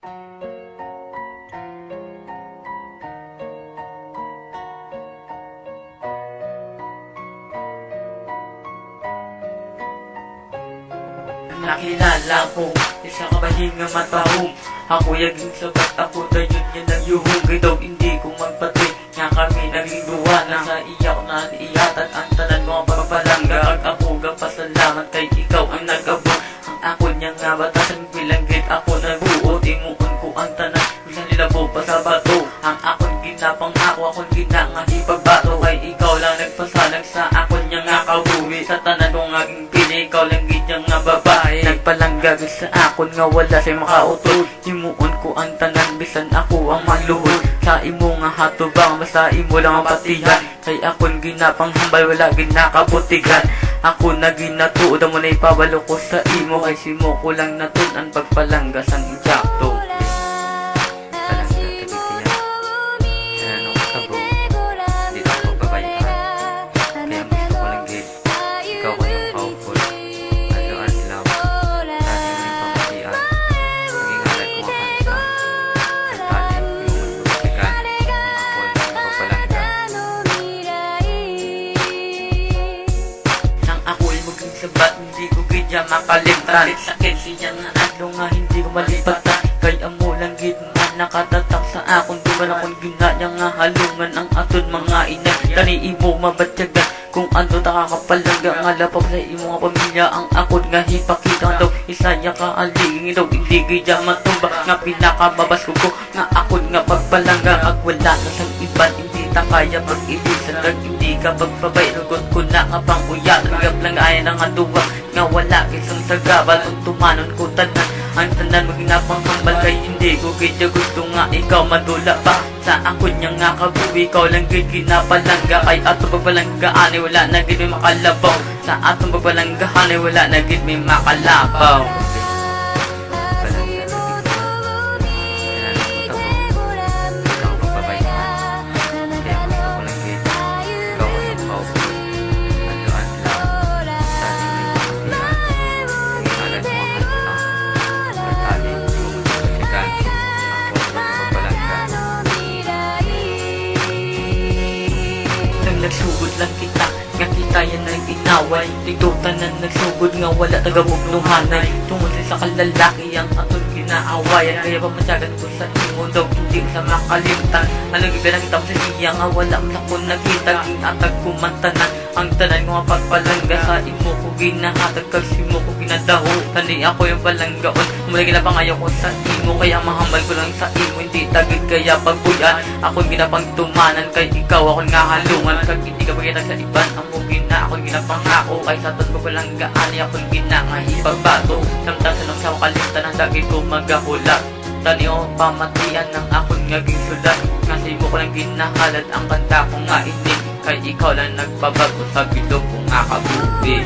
Nakilala ko, isa kabahinga matahong. Ako yaging sabat, ako na yun yan ang yuhong. Gitaw hindi ko magpatay, nga kami naging duwa. Nasa iyak na iatan, ang tanan mo ang pagpalangga. Pag ako gapasalamat kay ikaw ang nag-abot. Ang ako niya nga batasan bilanggit, ako nagbuot. Imuon ko ang tanan, bisan nilabo pa sa bato. Ang akong ginapang akong ginangahipagbato. Kay ikaw lang nagpasalag sa akon niya nga kabuwi. Sa tanan kong aging pili, ikaw lang gidyang nga babae. Nagpalanggag sa akon nga wala say makautod. Imuon ko ang tanan, bisan ako ang maluhod. Sa imo nga hatubang, basta imo lang ang patihan. Kay akon ginapang hambal, wala ginakabutigan. Ako na ginatuod mo na ipabalo ko sa imo. Kay simo ko lang natunan pagpalanggas ang insakto. Sabat hindi ko gidya makalimtan. Sakit siya nga adlo nga hindi ko malipatan. Kay amo lang gid man nakatatak sa akong duman. Akong ginanya nga halungan ang aton mga inay. Kani imo mabatyagan kung ano takakapalaga nga lapap sa imo nga pamilya. Ang akon nga hipakita nga daw isa niya ka aliging daw hindi gidya matumba. Nga pinakababas ko nga akon nga pagpalangga. Ag wala na sang iban hindi ta kaya pag-ibisan. Kag hindi ka pagpabay rugot ko na nga pang uya. Tagap lang ay na nga duwa nga wala kisang sagabal. Kung tumanon ko tanan ang tanan mo ginapang hambal. Kay hindi ko kaya gusto nga ikaw madula pa sa akon niya nga kabuwi. Ikaw lang gid ginapalangga. Kay ato pagpalangga ani wala na gid may makalabaw. Sa atong pagpalangga ani wala na gid may makalabaw. Nagsugod lang kita, nga kita yan ang inaway. Dito tanan nagsugod nga wala tagabugnuhanay. Tungod sa kalalaki ang aton ginaawayan. Kaya pa matyagan ko sa imo daw hindi sa makalimtan. Anong ipinakita mo sa iya nga wala mo na ko nakita. Ginatag ko man tanan, ang tanan ko nga pagpalangga. Sa imo ko ginahatag, kag simo ko ginadaho. Tani ako yung palanggaon, mula ginapangayaw ko sa imo. Kaya mahambal ko lang sa imo, hindi tagid kaya pagbuyan. Ako ginapang tumanan, kay ikaw ako nga halungan. Kag hindi ka bagay sa iban, amo gina ako ginapangako. Kay sa ton ko palanggaan, ako ginangahipagbato. Samtang sa nang sa kalimutan ang dagit ko magahula. Tani o pamatian ng akong ngaging sulat. Nga imo ko lang ginahalad ang kanta ko nga ini. Kay ikaw lang nagbabago sa bilog ko nga kabuwi.